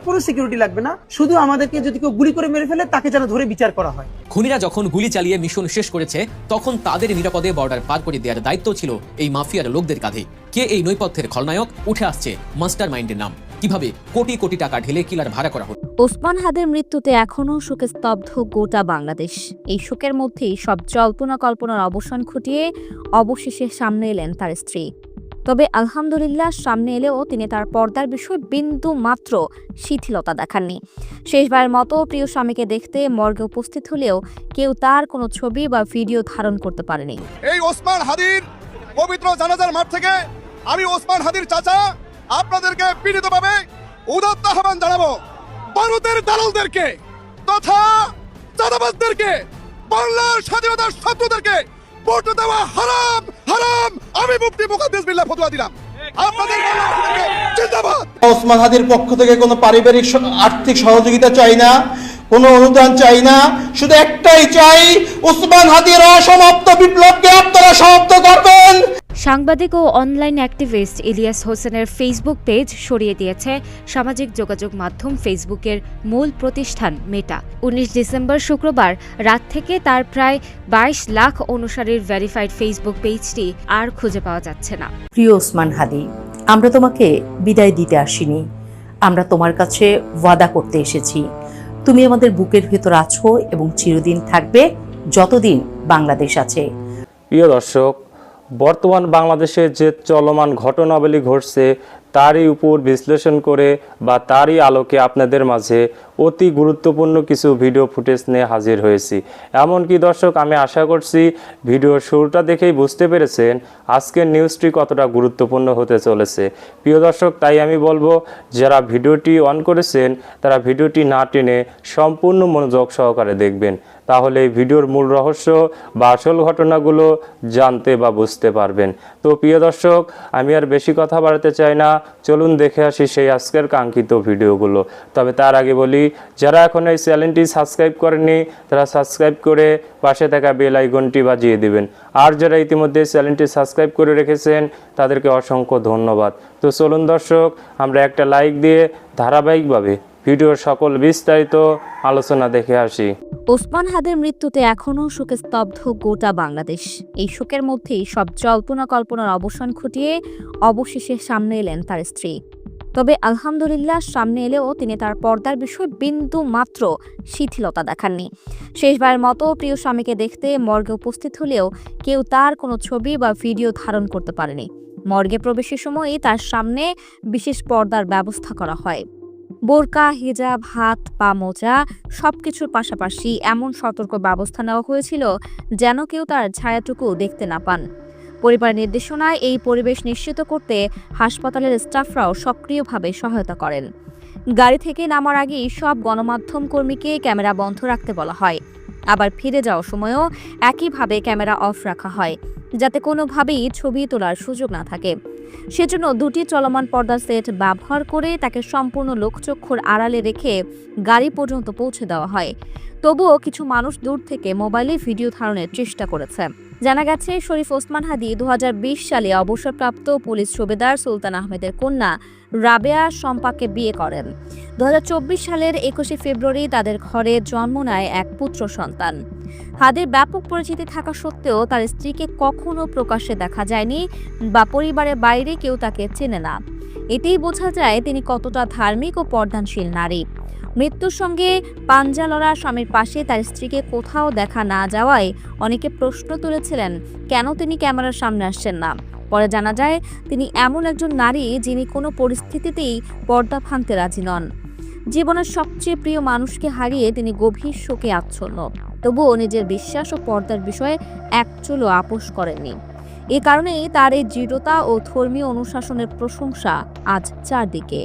কোনো সিকিউরিটি লাগবে না, শুধু আমাদেরকে যদি কেউ গুলি করে মেরে ফেলে তাকে যেন ধরে বিচার করা হয়। খুনিরা যখন গুলি চালিয়ে মিশন শেষ করেছে তখন তাদের নিরাপদে বর্ডার পার করে দেওয়ার দায়িত্ব ছিল এই মাফিয়ার লোকদের কাঁধে। কে এই নৈপথ্যের খলনায়ক? উঠে আসছে মাস্টার মাইন্ডের নাম। কিভাবে কোটি কোটি টাকা ঢেলে কিলার ভাড়া করা হলো। ওসমান হাদির মৃত্যুতে এখনও শোকে স্তব্ধ গোটা বাংলাদেশ। এই শোকের মধ্যেই সব জল্পনা কল্পনার অবসান ঘটিয়ে অবশেষে সামনে এলেন তার স্ত্রী। তবে আলহামদুলিল্লাহ, সামনে এলেও তিনি তার পর্দার বিষয়ে বিন্দু মাত্র শিথিলতা দেখাননি। শেষবারের মতো প্রিয় স্বামীকে দেখতে মর্গে উপস্থিত হলেও কেউ তার কোনো ছবি বা ভিডিও ধারণ করতে পারেনি। এই ওসমান হাদির পবিত্র জানাজার মাঠ থেকে আমি ওসমান হাদির চাচা আপনাদেরকে বিনীতভাবে উদাত্ত আহ্বান জানাবো, ভারতের দালালদেরকে তথা চাঁদাবাজদেরকে, বাংলার স্বাধীনতার শত্রুদেরকে ভোট দেওয়া হারাম হারাম। আমি মুফতি মুকাদ্দেস বিল্লাহ ফতোয়া দিলাম, আপনাদের জিন্দাবাদ। ওসমান হাদির পক্ষ থেকে কোনো পারিবারিক আর্থিক সহযোগিতা চাই না, কোনো অনুদান চাই না, শুধু একটাই চাই, ওসমান হাদির অসমাপ্ত বিপ্লবকে আপনারা সমাপ্ত করবেন। সাংবাদিক ও অনলাইন অ্যাক্টিভিস্ট ইলিয়াস হোসেনের ফেসবুক পেজ সরিয়ে দিয়েছে সামাজিক যোগাযোগ মাধ্যম ফেসবুকের মূল প্রতিষ্ঠান মেটা। 19 ডিসেম্বর শুক্রবার রাত থেকে তার প্রায় 22 লাখ অনুসারীর ভেরিফাইড ফেসবুক পেজটি আর খুঁজে পাওয়া যাচ্ছে না। প্রিয় ওসমান হাদি, আমরা তোমাকে বিদায় দিতে আসিনি, আমরা তোমার কাছে ওয়াদা করতে এসেছি। তুমি আমাদের বুকের ভেতর আছো এবং চিরদিন থাকবে যতদিন বাংলাদেশ আছে। প্রিয় দর্শক, বর্তমান বাংলাদেশে যে চলমান ঘটনাবলী ঘটছে তারই উপর বিশ্লেষণ করে বা তারই আলোকে আপনাদের মাঝে অতি গুরুত্বপূর্ণ কিছু ভিডিও ফুটেজ নিয়ে হাজির হয়েছি। এমনকি দর্শক, আমি আশা করছি ভিডিওর শুরুটা দেখেই বুঝতে পেরেছেন আজকের নিউজটি কতটা গুরুত্বপূর্ণ হতে চলেছে। প্রিয় দর্শক, তাই আমি বলবো যারা ভিডিওটি অন করেছেন তারা ভিডিওটি না টেনে সম্পূর্ণ মনোযোগ সহকারে দেখবেন, তাহলে এই ভিডিওর মূল রহস্য বা আসল ঘটনাগুলো জানতে বা বুঝতে পারবেন। তো প্রিয় দর্শক, আমি আর বেশি কথা বাড়াতে চাই না, চলুন দেখে আসি সেই আজকের কাঙ্ক্ষিত ভিডিওগুলো। তবে তার আগে বলি, যারা এখন এই চ্যানেলটি সাবস্ক্রাইব করেননি তারা সাবস্ক্রাইব করে পাশে থাকা বেল আইকনটি বাজিয়ে দিবেন, আর যারা ইতিমধ্যে চ্যানেলটি সাবস্ক্রাইব করে রেখেছেন তাদেরকে অসংখ্য ধন্যবাদ। তো চলুন দর্শক, আমরা একটা লাইক দিয়ে ধারাবাহিকভাবে ভিডিওর সকল বিস্তারিত আলোচনা দেখে আসি। ওসমান হাদির মৃত্যুতে এখনও শোকে স্তব্ধ গোটা বাংলাদেশ। এই শোকের মধ্যেই সব জল্পনা কল্পনার অবসান ঘটিয়ে অবশেষে সামনে এলেন তার স্ত্রী। তবে আলহামদুলিল্লাহ, সামনে এলেও তিনি তার পর্দার বিষয়ে বিন্দু মাত্র শিথিলতা দেখাননি। শেষবারের মতো প্রিয় স্বামীকে দেখতে মর্গে উপস্থিত হলেও কেউ তার কোনো ছবি বা ভিডিও ধারণ করতে পারেনি। মর্গে প্রবেশের সময়ই তার সামনে বিশেষ পর্দার ব্যবস্থা করা হয়। বোরকা, হিজাব, হাত পা মোজা সবকিছুর পাশাপাশি এমন সতর্ক ব্যবস্থা নেওয়া হয়েছিল যেন কেউ তার ছায়াটুকু দেখতে না পান। পরিবারের নির্দেশনায় এই পরিবেশ নিশ্চিত করতে হাসপাতালের স্টাফরাও সক্রিয়ভাবে সহায়তা করেন। গাড়ি থেকে নামার আগেই সব গণমাধ্যম কর্মীকে ক্যামেরা বন্ধ রাখতে বলা হয়। আবার ফিরে যাওয়ার সময়ও একইভাবে ক্যামেরা অফ রাখা হয়, যাতে কোনোভাবেই ছবি তোলার সুযোগ না থাকে। সেজন্য দুটি চলমান পর্দা সেট ব্যবহার করে তাকে সম্পূর্ণ লোকচক্ষুর আড়ালে রেখে গাড়ি পর্যন্ত পৌঁছে দেওয়া হয়। তবুও কিছু মানুষ দূর থেকে মোবাইলে ভিডিও ধারণের চেষ্টা করেছে। জানা গেছে, শরীফ ওসমান হাদি 2020 সালে অবসরপ্রাপ্ত পুলিশ সুবেদার সুলতান আহমেদের কন্যা রাবেয়া শম্পাকে বিয়ে করেন। 2024 সালের 21 ফেব্রুয়ারি তাদের ঘরে জন্ম নেয় এক পুত্র সন্তান। হাদির ব্যাপক পরিচিতি থাকা সত্ত্বেও তার স্ত্রীকে কখনো প্রকাশ্যে দেখা যায়নি বা পরিবারের বাইরে কেউ তাকে চেনে না। এতেই বোঝা যায় তিনি কতটা ধার্মিক ও পর্দানশীল নারী। মৃত্যুর সঙ্গে পাঞ্জা লড়া স্বামীর পাশে তার স্ত্রীকে কোথাও দেখা না যাওয়ায় অনেকে প্রশ্ন তুলেছিলেন কেন তিনি ক্যামেরার সামনে আসছেন না। পরে জানা যায় তিনি এমন একজন নারী যিনি কোনো পরিস্থিতিতেই পর্দা ভাঙতে রাজি নন। জীবনের সবচেয়ে প্রিয় মানুষকে হারিয়ে তিনি গভীর শোকে আচ্ছন্ন, তবুও নিজের বিশ্বাস ও পর্দার বিষয়ে এক চুলও আপোষ করেননি। এ কারণেই তার এই দৃঢ়তা ও ধর্মীয় অনুশাসনের প্রশংসা আজ চারদিকে।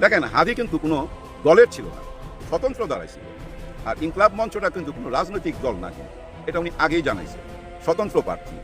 দেখেন, হাদি কিন্তু কোনো দলের ছিল না, স্বতন্ত্র দাঁড়াইছিল। আর ইনকলাব মঞ্চটা কিন্তু কোনো রাজনৈতিক দল না, এটা উনি আগেই জানাইছে। স্বতন্ত্র প্রার্থী,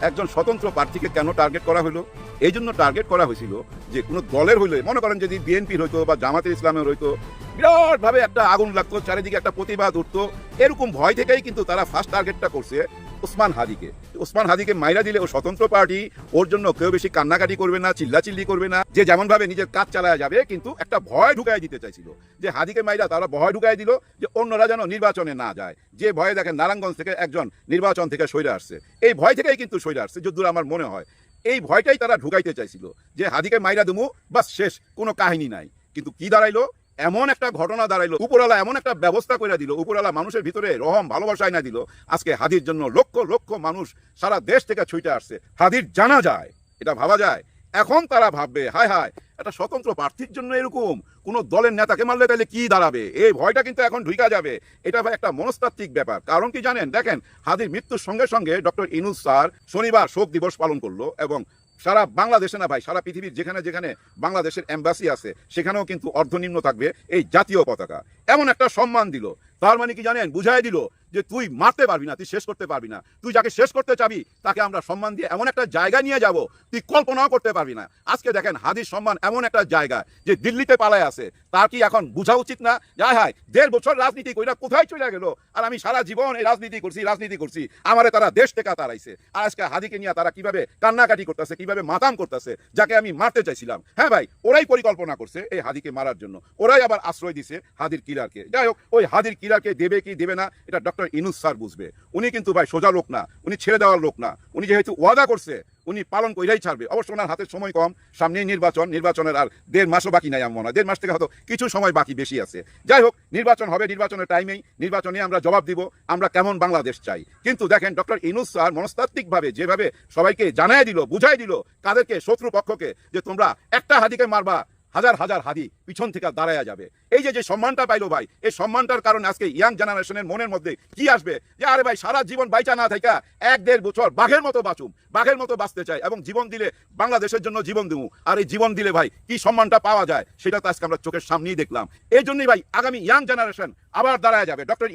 একজন স্বতন্ত্র প্রার্থীকে কেন টার্গেট করা হলো? এই জন্য টার্গেট করা হয়েছিল যে কোনো দলের হইলে, মনে করেন যদি বিএনপির হইতো বা জামাতের ইসলামের হইতো, বিরাটভাবে একটা আগুন লাগতো, চারিদিকে একটা প্রতিবাদ উঠতো, এরকম ভয় থেকেই কিন্তু তারা ফার্স্ট টার্গেটটা করছে ওসমান হাদিকে। ওসমান হাদিকে মাইরা দিলে ও স্বতন্ত্র পার্টি, ওর জন্য কেউ বেশি কান্নাকাটি করবে না, চিল্লাচিল্লি করবে না, যে যেমন ভাবে নিজের কাজ চালায় যাবে, কিন্তু একটা ভয় ঢুকাই দিতে চাইছিল যে হাদিকে মাইরা তারা ভয় ঢুকাই দিল যে অন্যরা যেন নির্বাচনে না যায়। যে ভয়ে দেখেন নারায়ণগঞ্জ থেকে একজন নির্বাচন থেকে সইরে আসছে, এই ভয় থেকেই কিন্তু সইরে আসছে যদ্দূর আমার মনে হয়। এই ভয়টাই তারা ঢুকাইতে চাইছিল যে হাদিকে মাইরা দুমু, বাস শেষ, কোনো কাহিনী নাই। কিন্তু কি দাঁড়াইলো, এমন একটা ঘটনা দাঁড়াইলো, উপরওয়ালা এমন একটা ব্যবস্থা করে দিল, উপরওয়ালা মানুষের ভিতরে রহম ভালোবাসা না দিল, আজকে হাদির জন্য লক্ষ লক্ষ মানুষ সারা দেশ থেকে ছুটে আসছে। হাদির জানা যায়, এটা ভাবা যায়। এখন তারা ভাববে হায় হায়, একটা স্বতন্ত্র প্রার্থীর জন্য এরকম কোন দলের নেতাকে মারলে তাহলে কি দাঁড়াবে, এই ভয়টা কিন্তু এখন ঢুকা যাবে। এটা ভাই একটা মনস্তাত্ত্বিক ব্যাপার। কারণ কি জানেন, দেখেন হাদির মৃত্যুর সঙ্গে সঙ্গে ডক্টর ইউনূস স্যার শনিবার শোক দিবস পালন করলো, এবং সারা বাংলাদেশে না ভাই, সারা পৃথিবীর যেখানে যেখানে বাংলাদেশের এম্বাসি আছে সেখানেও কিন্তু অর্ধনিম্ন থাকবে এই জাতীয় পতাকা। এমন একটা সম্মান দিল, তার মানে কি জানেন, বুঝাই দিল যে তুই মারতে পারবি না, তুই শেষ করতে পারবি না, তুই যাকে শেষ করতে চাবি তাকে আমরা সম্মান দিয়ে এমন একটা জায়গা নিয়ে যাব তুই কল্পনাও করতে পারবি না। আজকে দেখেন হাদির সম্মান এমন একটা জায়গা যে দিল্লিতে পালায় আছে, তার কি এখন বোঝা উচিত না যাই হায় 1.5 বছর রাজনীতি কইরা কোথায় চলে গেল, আর আমি সারা জীবন এই রাজনীতি করছি, আমারে তারা দেশ থেকে তাড়াইছে, আর আজকে হাদিকে নিয়ে তারা কিভাবে কান্নাকাটি করতেছে, কিভাবে মাতাম করতেছে, যাকে আমি মারতে চাইছিলাম। হ্যাঁ ভাই, ওরাই পরিকল্পনা করছে এই হাদিকে মারার জন্য, ওরাই আবার আশ্রয় দিছে হাদির কিলারকে। যাই হোক, ওই হাদির কিলারকে দেবে কি দেবে না এটা ডক্টর ইউনূস স্যার বুঝবে। উনি কিন্তু ভাই সোজা লোক না, উনি ছেড়ে দেওয়ার লোক না, উনি যেহেতু ওয়াদা করছে উনি পালন কইরাই ছাড়বে। অবশ্য ওনার হাতে সময় কম, সামনেই নির্বাচনের আর 1.5 মাসও বাকি নাই, আমার মনে হয় 1.5 মাস থেকে হয়তো কিছু সময় বাকি বেশি আছে। যাই হোক, নির্বাচন হবে, নির্বাচনের টাইমেই নির্বাচনে আমরা জবাব দিব আমরা কেমন বাংলাদেশ চাই। কিন্তু দেখেন ডক্টর ইউনূস স্যার মনস্তাত্ত্বিকভাবে যেভাবে সবাইকে জানাই দিল, বুঝাই দিল, কাদেরকে, শত্রু পক্ষকে, যে তোমরা একটা হাদিকে মারবা, হাজার হাজার হাদি পিছন থেকে দাঁড়ায়া যাবে। এই যে সম্মানটা পাইলো ভাই, এই সম্মানটার কারণে আজকে ইয়াং জেনারেশনের মনের মধ্যে কি আসবে যে আরে ভাই সারা জীবন বাইচা না থাকা 1.5 বছর বাঘের মতো বাঁচুম, বাঘের মতো বাঁচতে চাই, এবং জীবন দিলে বাংলাদেশের জন্য জীবন দেবো। আর এই জীবন দিলে ভাই কি সম্মানটা পাওয়া যায় সেটা তো আজকে আমরা চোখের সামনেই দেখলাম। এই জন্যই ভাই আগামী ইয়াং জেনারেশন আবার দাঁড়ায় যাবে। ডক্টর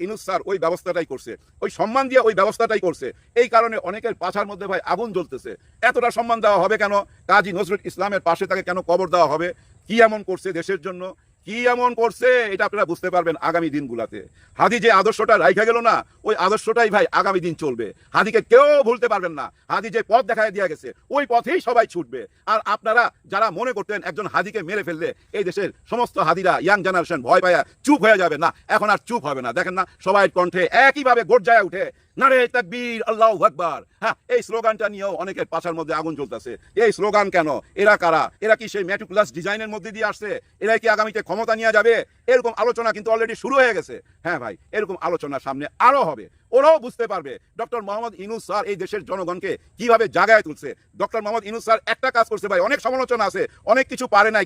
ইউনূস স্যার ওই ব্যবস্থাটাই করছে, ওই সম্মান দিয়ে ওই ব্যবস্থাটাই করছে। এই কারণে অনেকের পাছার মধ্যে ভাই আগুন জ্বলতেছে। এতটা সম্মান দেওয়া হবে কেন? কাজী নজরুল ইসলামের পাশে তাকে কেন কবর দেওয়া হবে? কি এমন করছে দেশের জন্য, কি এমন করছে, এটা আপনারা বুঝতে পারবেন আগামী দিনগুলাতে। হাদি যে আদর্শটা রাইখা গেল না, ওই আদর্শটাই ভাই আগামী দিন চলবে। হাদিকে কেউ ভুলতে পারবেন না। হাদি যে পথ দেখায় দিয়ে গেছে ওই পথেই সবাই ছুটবে। আর আপনারা যারা মনে করতেন একজন হাদিকে মেরে ফেললে এই দেশের সমস্ত হাদিরা, ইয়াং জেনারেশন ভয় পায়া চুপ হয়ে যাবে, না, এখন আর চুপ হবে না। দেখেন না, সবাই কণ্ঠে একইভাবে গর্জায় উঠে নারে তাকবীর, আল্লাহু আকবার। হ্যাঁ, এই স্লোগানটা নিয়েও অনেকের পাছার মধ্যে আগুন জ্বলতেছে। এই স্লোগান কেন? এরা কারা? এরা কি সেই মেটিকুলাস ডিজাইনের মধ্যে দিয়ে আসছে? এরা কি আগামীতে ক্ষমতা নিয়ে যাবে? এরকম আলোচনা কিন্তু অলরেডি শুরু হয়ে গেছে। হ্যাঁ ভাই, এরকম আলোচনা সামনে আরো হবে। ওরাও বুঝতে পারবে ডক্টর মোহাম্মদ ইউনূস স্যার এই দেশের জনগণকে কিভাবে জাগায় তুলছে। ডক্টর মোহাম্মদ ইউনূস স্যার একটা কাজ করছে ভাই, অনেক সমালোচনা আছে, অনেক কিছু পারে নাই,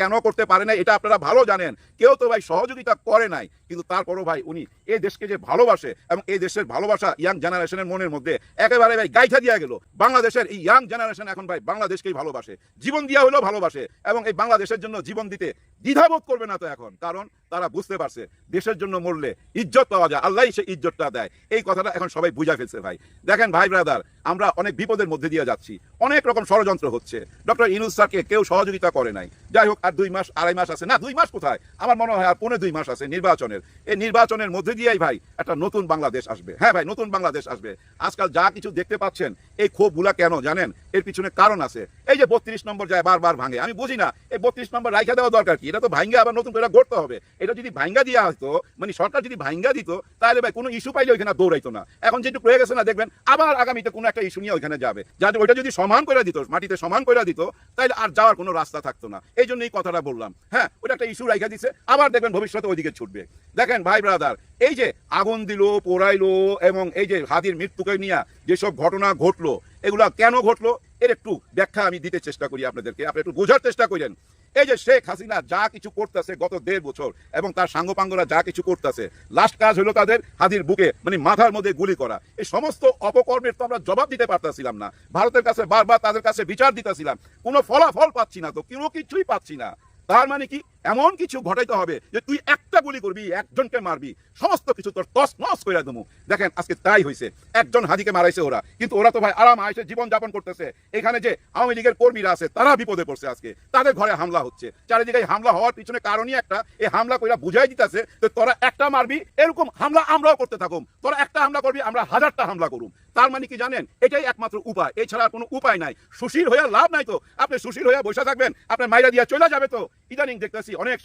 কেন করতে পারে নাই এটা আপনারা ভালো জানেন। কেউ তো ভাই সহযোগিতা করে নাই, কিন্তু তারপরও ভাই উনি এই দেশকে যে ভালোবাসে, এবং এই দেশের ভালোবাসা ইয়াং জেনারেশনের মনের মধ্যে একেবারে ভাই গাইথা দিয়া গেল। বাংলাদেশের এই ইয়াং জেনারেশন এখন ভাই বাংলাদেশকেই ভালোবাসে, জীবন দিয়া হলেও ভালোবাসে, এবং এই বাংলাদেশের জন্য জীবন দিতে দ্বিধাবোধ করবে না তো এখন। কারণ তারা বুঝতে পারছে দেশের জন্য মরলে ইজ্জত পাওয়া যায়, আল্লাহ সেই ইজ্জতটা দেয়। এই কথাটা এখন সবাই বুঝা ফেলছে ভাই। দেখেন ভাই ব্রাদার, আমরা অনেক বিপদের মধ্যে দিয়ে যাচ্ছি, অনেক রকম ষড়যন্ত্র হচ্ছে। ডক্টর ইউনূস স্যারকে কেউ সহযোগিতা করে নাই। যাই হোক, আর 2 মাস 2.5 মাস আছে, না 2 মাস কোথায়, আমার মনে হয় আর 2.25 মাস আছে নির্বাচনের। এই নির্বাচনের মধ্যে দিয়েই ভাই একটা নতুন বাংলাদেশ আসবে। হ্যাঁ ভাই, নতুন বাংলাদেশ আসবে। আজকাল যা কিছু দেখতে পাচ্ছেন, এই ক্ষোভগুলা কেন জানেন? এর পিছনে কারণ আছে। এই যে 32 নম্বর যায় বারবার ভাঙে, আমি বুঝি না এই 32 নম্বর রাইখা দেওয়া দরকার কি? এটা তো ভাঙ্গা আবার নতুন করে গড়তে হবে। এটা যদি ভাঙ্গা দিয়া হতো, মানে সরকার যদি ভাঙ্গা দিত, তাহলে ভাই কোনো ইস্যু পাইলে ওইখানে দৌড়াইতো না। এখন যেটুকু রয়ে গেছে না, দেখবেন আবার আগামীতে কোনো একটা ইস্যু নিয়ে ওইখানে যাবে। যাতে ওইটা যদি সমান করে দিত, মাটিতে সমান করে দিত, তাহলে আর যাওয়ার কোনো রাস্তা থাকতো না। এই জন্য এই কথাটা বললাম। হ্যাঁ, ওটা একটা ইস্যু রাইখা দিচ্ছে, আবার দেখবেন ভবিষ্যতে ওইদিকে ছুটবে। দেখেন ভাই ব্রাদার, এই যে আগুন দিল, পোড়াইলো, এবং এই যে হাদির মৃত্যুকে নিয়ে যেসব ঘটনা ঘটলো, এগুলা কেন ঘটলো এর একটু ব্যাখ্যা আমি দিতে চেষ্টা করি আপনাদেরকে, আপনি একটু বোঝার চেষ্টা করেন। এই যে শেখ হাসিনা যা কিছু করতেছে গত 1.5 বছর, এবং তার সাঙ্গপাঙ্গরা যা কিছু করতেছে, লাস্ট কাজ হলো তাদের হাদির বুকে, মানে মাথার মধ্যে গুলি করা। এই সমস্ত অপকর্মের তো আমরা জবাব দিতে পারতেছিলাম না। ভারতের কাছে বারবার তাদের কাছে বিচার দিতেছিলাম, কোনো ফলাফল পাচ্ছি না, তো কোনো কিছুই পাচ্ছি না। তার মানে কি? এমন কিছু ঘটাইতে হবে যে তুই একটা গুলি করবি, একজনকে মারবি, সমস্ত কিছু তোর তছনছ করে দেবো। দেখেন আজকে তাই হয়েছে, একজন হাদিকে মারাইছে ওরা, কিন্তু ওরা তো ভাই আরাম আয়েসে জীবন যাপন করতেছে। এখানে যে আওয়ামী লীগের কর্মীরা আছে তারা বিপদে পড়ছে, আজকে তাদের ঘরে হামলা হচ্ছে। চারিদিকে হামলা হওয়ার পিছনে কারণই একটা, এই হামলা কইরা বুঝাই দিতেছে যে তোরা একটা মারবি, এরকম হামলা আমরাও করতে থাকুম, তোরা একটা হামলা করবি, আমরা 1000টা হামলা করুম। তার মানে কি জানেন, এটাই একমাত্র উপায়, এছাড়া কোনো উপায় নাই। সুশীল হইয়া লাভ নাই তো, আপনি সুশীল হইয়া বসে থাকবেন, আপনার মাইরা দিয়া চলে যাবে তো। ইদানিং দেখতেছি অনেক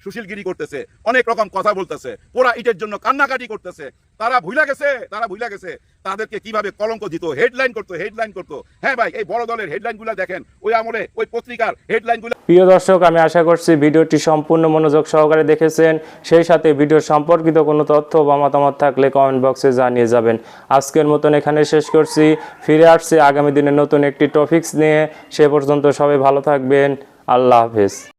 সুশীলগিরি করতেছে, অনেক রকম কথা বলতেছে, পোড়া ইটের জন্য কান্নাকাটি করতেছে। তারা ভুলে গেছে তাদেরকে কিভাবে কলঙ্ক দিত, হেডলাইন করতো। হ্যাঁ ভাই, এই বড় দলের হেডলাইনগুলো দেখেন, ওই আমলে ওই পত্রিকার হেডলাইনগুলো। প্রিয় দর্শক, আমি আশা করছি ভিডিওটি সম্পূর্ণ মনোযোগ সহকারে দেখেছেন। সেই সাথে ভিডিও সম্পর্কিত কোনো তথ্য বা মতামত থাকলে কমেন্ট বক্সে জানিয়ে যাবেন। আজকের মতন এখানে শেষ করছি, ফিরে আসছি আগামী দিনে নতুন একটি টপিকস নিয়ে। সে পর্যন্ত সবাই ভালো থাকবেন, আল্লাহ হাফেজ।